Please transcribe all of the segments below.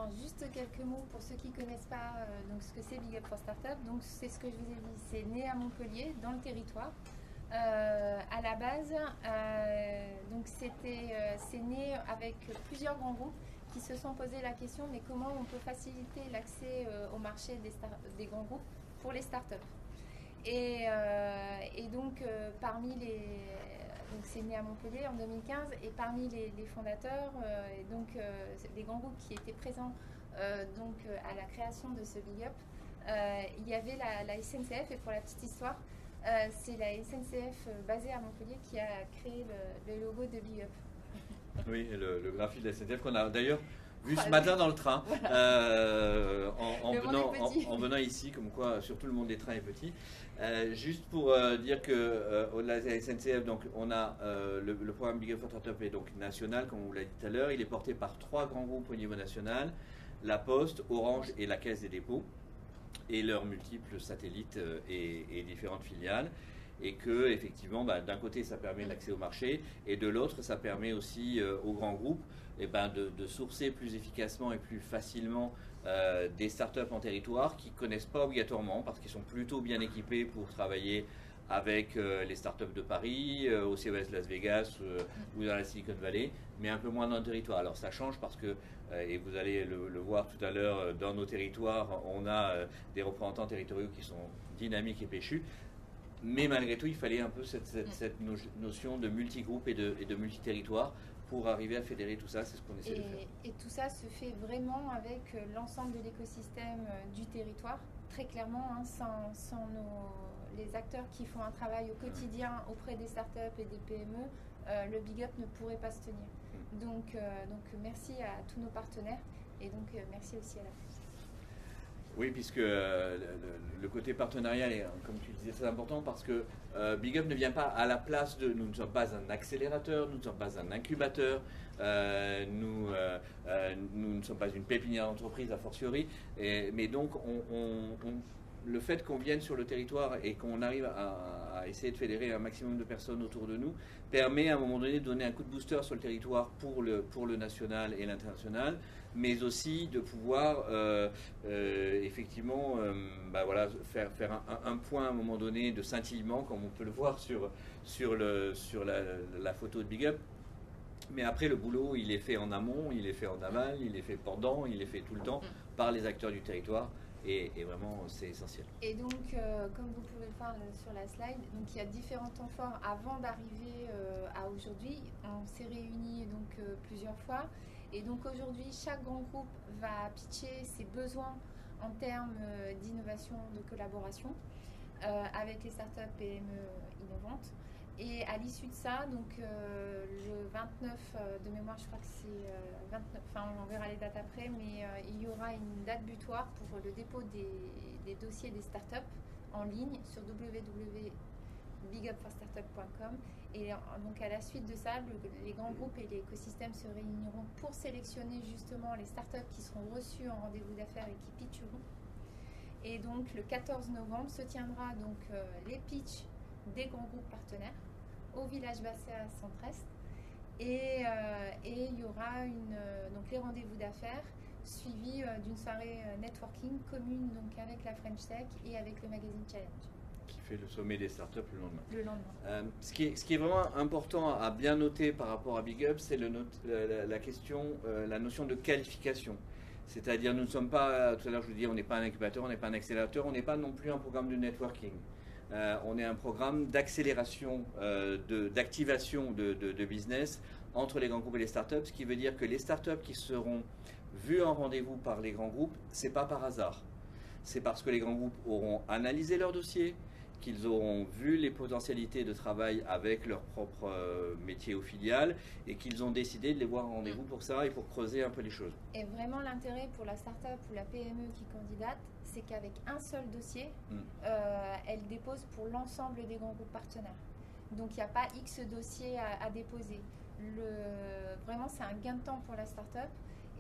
Alors, juste quelques mots pour ceux qui ne connaissent pas donc ce que c'est Big Up for Startup. Donc, c'est ce que je vous ai dit, c'est né à Montpellier, dans le territoire. À la base, donc c'est né avec plusieurs grands groupes qui se sont posé la question, mais comment on peut faciliter l'accès au marché des grands groupes pour les startups. Et donc, donc c'est né à Montpellier en 2015, et parmi les fondateurs, les grands groupes qui étaient présents à la création de ce Big Up, il y avait la SNCF, et pour la petite histoire, c'est la SNCF basée à Montpellier qui a créé le logo de Big Up. Oui, et le graphique de la SNCF qu'on a d'ailleurs vu ce matin dans le train, voilà. En venant ici, comme quoi surtout le monde des trains est petit. Juste pour dire que au-delà de la SNCF, donc, on a le programme Big Up for Startup est donc national, comme on vous l'a dit tout à l'heure. Il est porté par 3 grands groupes au niveau national, la Poste, Orange et la Caisse des dépôts, et leurs multiples satellites et différentes filiales. Et que, effectivement, d'un côté, ça permet l'accès au marché, et de l'autre, ça permet aussi aux grands groupes de sourcer plus efficacement et plus facilement des startups en territoire qui ne connaissent pas obligatoirement, parce qu'ils sont plutôt bien équipés pour travailler avec les startups de Paris, au CES Las Vegas ou dans la Silicon Valley, mais un peu moins dans le territoire. Alors ça change parce que, et vous allez le voir tout à l'heure, dans nos territoires, on a des représentants territoriaux qui sont dynamiques et péchus. Mais malgré tout, il fallait un peu cette notion de multigroupe et de multiterritoire pour arriver à fédérer tout ça. C'est ce qu'on essaie de faire. Et tout ça se fait vraiment avec l'ensemble de l'écosystème du territoire, très clairement, hein, sans les acteurs qui font un travail au quotidien auprès des startups et des PME, le Big Up ne pourrait pas se tenir. Donc merci à tous nos partenaires, et donc merci aussi à la France. Oui, puisque le côté partenarial est, comme tu disais, très important, parce que Big Up ne vient pas à la place de... Nous ne sommes pas un accélérateur, nous ne sommes pas un incubateur, nous ne sommes pas une pépinière d'entreprise a fortiori, mais donc le fait qu'on vienne sur le territoire et qu'on arrive à essayer de fédérer un maximum de personnes autour de nous permet à un moment donné de donner un coup de booster sur le territoire pour le national et l'international, mais aussi de pouvoir effectivement voilà, faire un point à un moment donné de scintillement, comme on peut le voir sur la photo de Big Up. Mais après, le boulot, il est fait en amont, il est fait en aval, il est fait pendant, il est fait tout le temps par les acteurs du territoire. Et vraiment, c'est essentiel. Et donc, comme vous pouvez le voir sur la slide, donc il y a différents temps forts avant d'arriver à aujourd'hui. On s'est réunis donc plusieurs fois. Et donc aujourd'hui, chaque grand groupe va pitcher ses besoins en termes d'innovation, de collaboration avec les startups PME innovantes. Et à l'issue de ça, donc le 29 de mémoire, je crois que c'est 29, enfin on verra les dates après, mais il y aura une date butoir pour le dépôt des dossiers des startups en ligne sur www.bigupforstartup.com. Et donc à la suite de ça, les grands groupes et l'écosystème se réuniront pour sélectionner justement les startups qui seront reçues en rendez-vous d'affaires et qui pitcheront. Et donc le 14 novembre se tiendra donc les pitchs des grands groupes partenaires au village Basset à Centre-Est, et il y aura donc les rendez-vous d'affaires suivis d'une soirée networking commune donc avec la French Tech et avec le magazine Challenge. Qui fait le sommet des startups le lendemain. Le lendemain. Ce qui est vraiment important à bien noter par rapport à Big Up, c'est la question, la notion de qualification. C'est-à-dire, nous ne sommes pas, tout à l'heure je vous dis, on n'est pas un incubateur, on n'est pas un accélérateur, on n'est pas non plus un programme de networking. On est un programme d'accélération, d'activation de business entre les grands groupes et les startups, ce qui veut dire que les startups qui seront vues en rendez-vous par les grands groupes, c'est pas par hasard. C'est parce que les grands groupes auront analysé leur dossier, qu'ils auront vu les potentialités de travail avec leur propre métier ou filiale, et qu'ils ont décidé de les voir en rendez-vous pour ça et pour creuser un peu les choses. Et vraiment l'intérêt pour la start-up ou la PME qui candidate, c'est qu'avec un seul dossier, elle dépose pour l'ensemble des grands groupes partenaires. Donc il n'y a pas X dossiers à déposer. Vraiment c'est un gain de temps pour la start-up.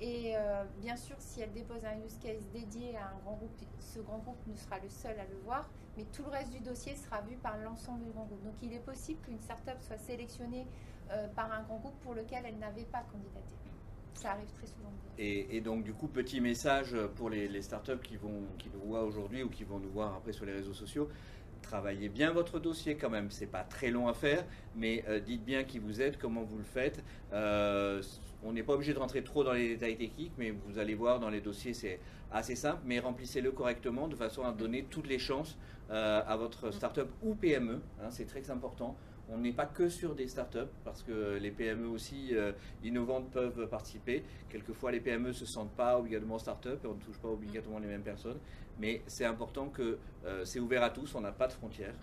Et bien sûr, si elle dépose un use case dédié à un grand groupe, ce grand groupe ne sera le seul à le voir, mais tout le reste du dossier sera vu par l'ensemble du grand groupe. Donc il est possible qu'une start-up soit sélectionnée par un grand groupe pour lequel elle n'avait pas candidaté. ça arrive très souvent. Et donc, du coup, petit message pour les startups qui nous voient aujourd'hui ou qui vont nous voir après sur les réseaux sociaux. Travaillez bien votre dossier quand même, c'est pas très long à faire, mais dites bien qui vous êtes, comment vous le faites. On n'est pas obligé de rentrer trop dans les détails techniques, mais vous allez voir dans les dossiers c'est assez simple, mais remplissez-le correctement de façon à donner toutes les chances à votre startup ou PME, hein, c'est très important. On n'est pas que sur des startups, parce que les PME aussi innovantes peuvent participer. Quelquefois, les PME ne se sentent pas obligatoirement start-up et on ne touche pas obligatoirement les mêmes personnes. Mais c'est important que c'est ouvert à tous, on n'a pas de frontières.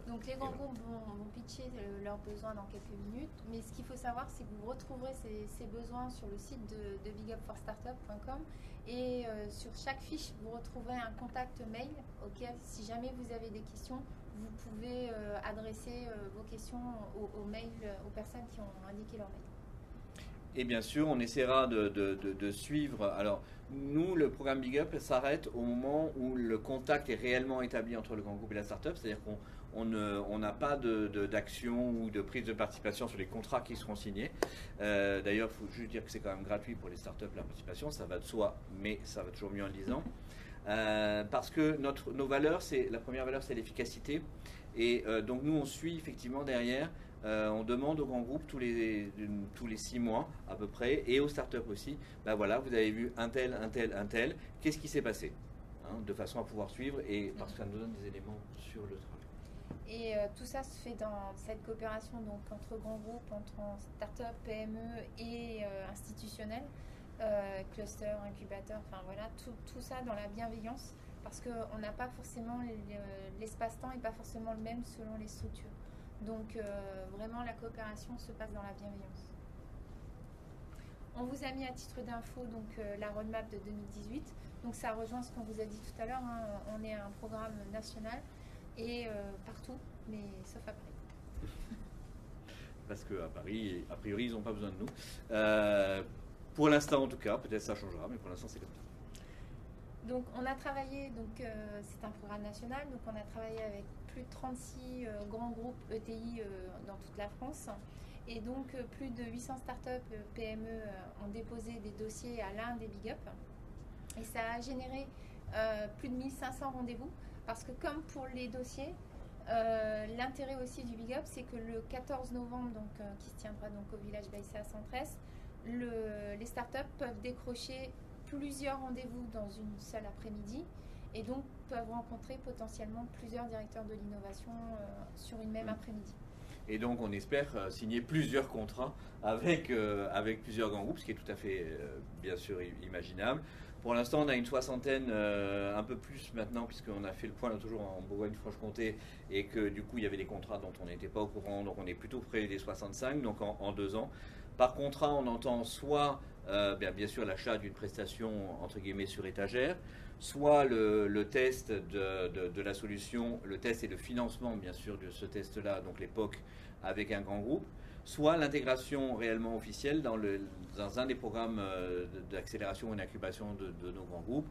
Donc les grands groupes vont pitcher leurs besoins dans quelques minutes. Mais ce qu'il faut savoir, c'est que vous retrouverez ces besoins sur le site de bigupforstartup.com. Et sur chaque fiche, vous retrouverez un contact mail auquel, si jamais vous avez des questions, vous pouvez adresser vos questions au mail, aux personnes qui ont indiqué leur mail. Et bien sûr, on essaiera de suivre. Alors, nous, le programme Big Up s'arrête au moment où le contact est réellement établi entre le grand groupe et la start-up. C'est-à-dire qu'on n'a pas d'action ou de prise de participation sur les contrats qui seront signés. D'ailleurs, il faut juste dire que c'est quand même gratuit pour les start-up la participation. Ça va de soi, mais ça va toujours mieux en le disant. Parce que nos valeurs, la première valeur, c'est l'efficacité. Et donc, nous, on suit effectivement derrière. On demande aux grands groupes tous les 6 mois à peu près, et aux startups aussi, ben voilà, vous avez vu un tel, qu'est-ce qui s'est passé, hein, de façon à pouvoir suivre, et parce que ça nous donne des éléments sur le travail. Et tout ça se fait dans cette coopération donc, entre grands groupes, entre startups, PME et institutionnels, clusters, incubateurs, enfin voilà, tout ça dans la bienveillance, parce qu'on n'a pas forcément, l'espace-temps n'est pas forcément le même selon les structures. Donc vraiment la coopération se passe dans la bienveillance. On vous a mis à titre d'info donc la roadmap de 2018. Donc ça rejoint ce qu'on vous a dit tout à l'heure. Hein. On est un programme national et partout, mais sauf à Paris. Parce qu'à Paris, a priori, ils n'ont pas besoin de nous. Pour l'instant en tout cas, peut-être ça changera, mais pour l'instant c'est comme ça. Donc on a travaillé, c'est un programme national, donc on a travaillé avec plus de 36 grands groupes ETI dans toute la France. Et donc plus de 800 startups PME ont déposé des dossiers à l'un des Big Up. Et ça a généré plus de 1500 rendez-vous, parce que comme pour les dossiers, l'intérêt aussi du Big Up, c'est que le 14 novembre, qui se tiendra donc au village Baïsé à Centresse, les startups peuvent décrocher plusieurs rendez-vous dans une seule après-midi et donc peuvent rencontrer potentiellement plusieurs directeurs de l'innovation sur une même après-midi. Et donc on espère signer plusieurs contrats avec plusieurs grands groupes, ce qui est tout à fait bien sûr imaginable. Pour l'instant on a une soixantaine, un peu plus maintenant, puisqu'on a fait le point toujours en Bourgogne-Franche-Comté et que du coup il y avait des contrats dont on n'était pas au courant, donc on est plutôt près des 65, donc en 2 ans. Par contrat on entend soit bien sûr l'achat d'une prestation entre guillemets sur étagère, soit le test de la solution, le test et le financement bien sûr de ce test-là, donc les POC avec un grand groupe, soit l'intégration réellement officielle dans un des programmes d'accélération ou d'incubation de nos grands groupes,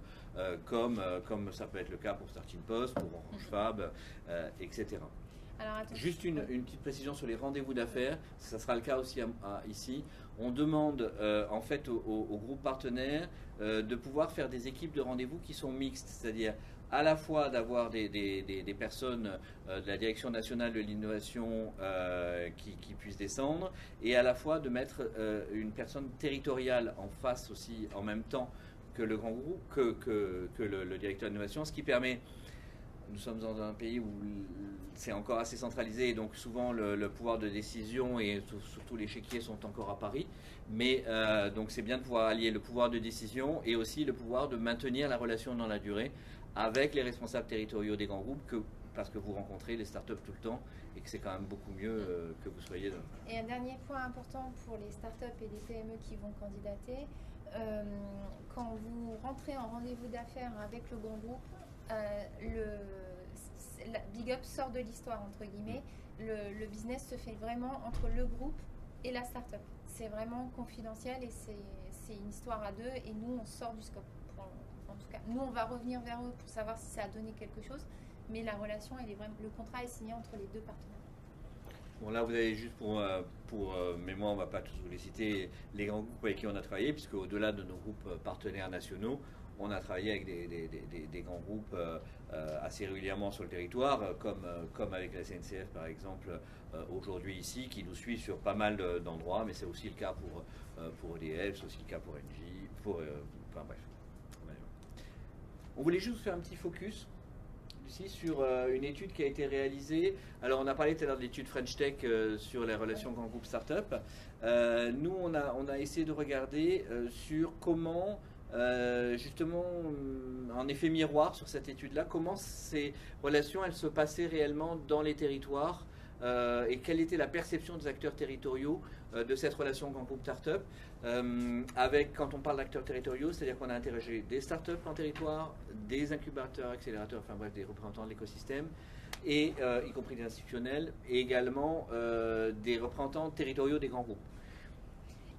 comme ça peut être le cas pour Starting Post, pour Orange Fab, etc. Alors, juste une petite précision sur les rendez-vous d'affaires, ça sera le cas aussi ici. On demande en fait aux groupes partenaires de pouvoir faire des équipes de rendez-vous qui sont mixtes, c'est-à-dire à la fois d'avoir des personnes de la Direction nationale de l'innovation qui puissent descendre, et à la fois de mettre une personne territoriale en face aussi en même temps que le grand groupe, que le directeur d'innovation, ce qui permet... Nous sommes dans un pays où c'est encore assez centralisé, et donc souvent le pouvoir de décision et surtout les chéquiers sont encore à Paris. Mais donc c'est bien de pouvoir allier le pouvoir de décision et aussi le pouvoir de maintenir la relation dans la durée avec les responsables territoriaux des grands groupes, parce que vous rencontrez les startups tout le temps et que c'est quand même beaucoup mieux que vous soyez dans... Et un dernier point important pour les startups et les PME qui vont candidater, quand vous rentrez en rendez-vous d'affaires avec le grand groupe, la Big Up sort de l'histoire entre guillemets. Le business se fait vraiment entre le groupe et la start-up. C'est vraiment confidentiel et c'est une histoire à deux, et nous on sort du scope. En tout cas, nous on va revenir vers eux pour savoir si ça a donné quelque chose, mais la relation, le contrat est signé entre les deux partenaires. Bon, là, vous avez juste mais moi, on ne va pas tous vous les citer, les grands groupes avec qui on a travaillé, puisque au-delà de nos groupes partenaires nationaux, on a travaillé avec des grands groupes assez régulièrement sur le territoire, comme avec la SNCF par exemple, aujourd'hui ici, qui nous suit sur pas mal d'endroits, mais c'est aussi le cas pour EDF, c'est aussi le cas pour Engie, enfin bref. On voulait juste faire un petit focus ici sur une étude qui a été réalisée. Alors on a parlé tout à l'heure de l'étude French Tech sur les relations grand groupe start-up. Nous on a essayé de regarder sur comment justement en effet miroir sur cette étude-là, comment ces relations elles se passaient réellement dans les territoires et quelle était la perception des acteurs territoriaux de cette relation grand groupe start-up. Quand on parle d'acteurs territoriaux, c'est-à-dire qu'on a interrogé des startups en territoire, des incubateurs, accélérateurs, enfin bref, des représentants de l'écosystème, et y compris des institutionnels, et également des représentants territoriaux des grands groupes.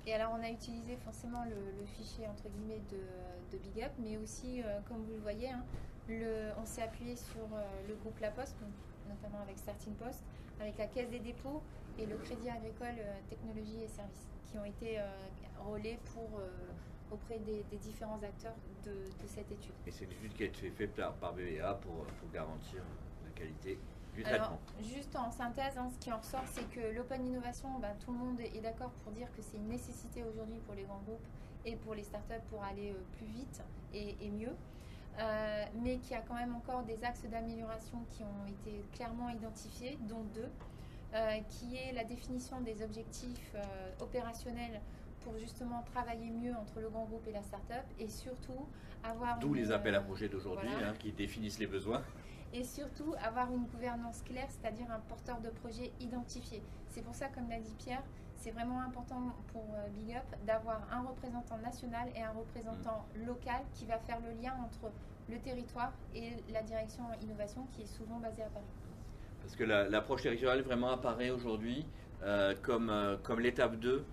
Et alors on a utilisé forcément le fichier entre guillemets de Big Up, mais aussi, comme vous le voyez, hein, on s'est appuyé sur le groupe La Poste, notamment avec Starting Post, avec la Caisse des dépôts et le Crédit Agricole Technologie et Services, qui ont été relais auprès des différents acteurs de cette étude. Et c'est une étude qui a été faite par BVA pour garantir la qualité du traitement. Alors, juste en synthèse, hein, ce qui en ressort, c'est que l'open innovation, tout le monde est d'accord pour dire que c'est une nécessité aujourd'hui pour les grands groupes et pour les startups pour aller plus vite et mieux. Mais qu'il y a quand même encore des axes d'amélioration qui ont été clairement identifiés, dont deux, qui est la définition des objectifs opérationnels pour justement travailler mieux entre le grand groupe et la start-up et surtout avoir... D'où les appels à projets d'aujourd'hui, voilà, qui définissent les besoins. Et surtout avoir une gouvernance claire, c'est-à-dire un porteur de projet identifié. C'est pour ça, comme l'a dit Pierre, c'est vraiment important pour Big Up d'avoir un représentant national et un représentant local qui va faire le lien entre le territoire et la direction innovation qui est souvent basée à Paris. Parce que l'approche territoriale vraiment apparaît aujourd'hui comme l'étape 2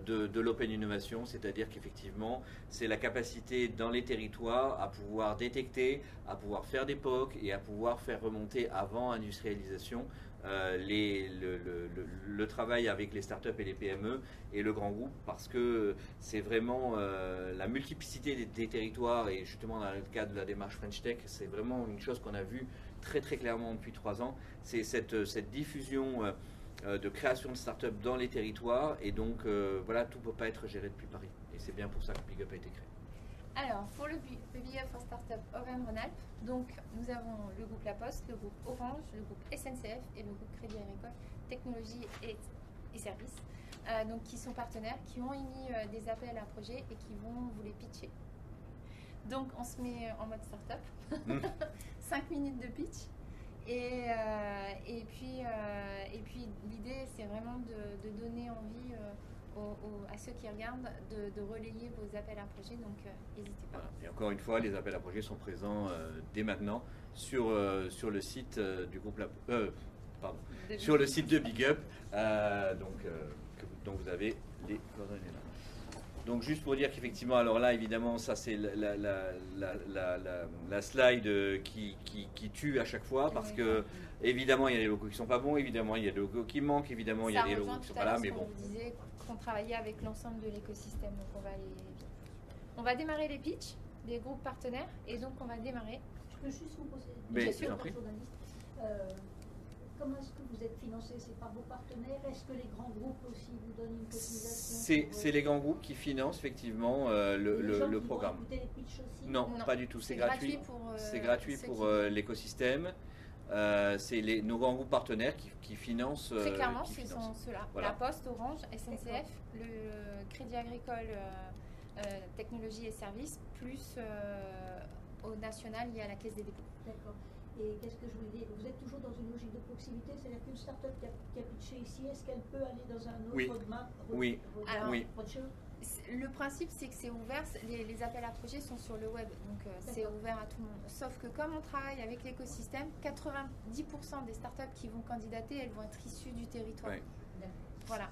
de l'open innovation, c'est-à-dire qu'effectivement, c'est la capacité dans les territoires à pouvoir détecter, à pouvoir faire des POC et à pouvoir faire remonter avant industrialisation le travail avec les startups et les PME et le grand groupe, parce que c'est vraiment la multiplicité des territoires, et justement dans le cadre de la démarche French Tech, c'est vraiment une chose qu'on a vue très très clairement depuis 3 ans, c'est cette diffusion de création de start-up dans les territoires, et donc voilà, tout ne peut pas être géré depuis Paris, et c'est bien pour ça que Big Up a été créé. Alors, pour le Big Up for Startup Auvergne-Rhône-Alpes, donc nous avons le groupe La Poste, le groupe Orange, le groupe SNCF et le groupe Crédit Agricole Technologie et Services, donc qui sont partenaires, qui ont émis des appels à projets et qui vont vous les pitcher. Donc on se met en mode startup, 5 minutes de pitch. Et puis l'idée c'est vraiment de donner envie à ceux qui regardent de relayer vos appels à projets, donc n'hésitez pas. Voilà. Et encore une fois, les appels à projets sont présents dès maintenant sur le site du groupe sur le site de Big Up, donc vous avez les coordonnées là. Donc juste pour dire qu'effectivement, alors là évidemment ça c'est la slide qui tue à chaque fois, parce que évidemment il y a des logos qui sont pas bons, évidemment il y a des logos qui manquent, évidemment il y a des logos qui sont pas là, mais bon. On disait qu'on travaillait avec l'ensemble de l'écosystème, donc on va démarrer les pitchs des groupes partenaires, et donc on va démarrer. Je peux juste vous poser une question en tant que journaliste. Comment est-ce que vous êtes financé? C'est par vos partenaires? Est-ce que les grands groupes aussi vous donnent une cotisation? C'est les grands groupes qui financent effectivement le programme. Les pitchs aussi? Non, pas du tout. C'est gratuit. C'est gratuit pour l'écosystème. C'est nos grands groupes partenaires qui financent. Très clairement, ce sont ceux-là. Voilà. La Poste, Orange, SNCF, le Crédit Agricole Technologie et Services, plus au national, il y a la Caisse des dépôts. D'accord. Et qu'est-ce que je voulais dire? Vous êtes toujours dans une logique de proximité, c'est-à-dire qu'une start-up qui a pitché ici, est-ce qu'elle peut aller dans un autre roadmap? Oui. Le principe, c'est que c'est ouvert, les appels à projets sont sur le web, donc c'est ouvert à tout le monde. Sauf que comme on travaille avec l'écosystème, 90% des startups qui vont candidater, elles vont être issues du territoire. Oui. Voilà.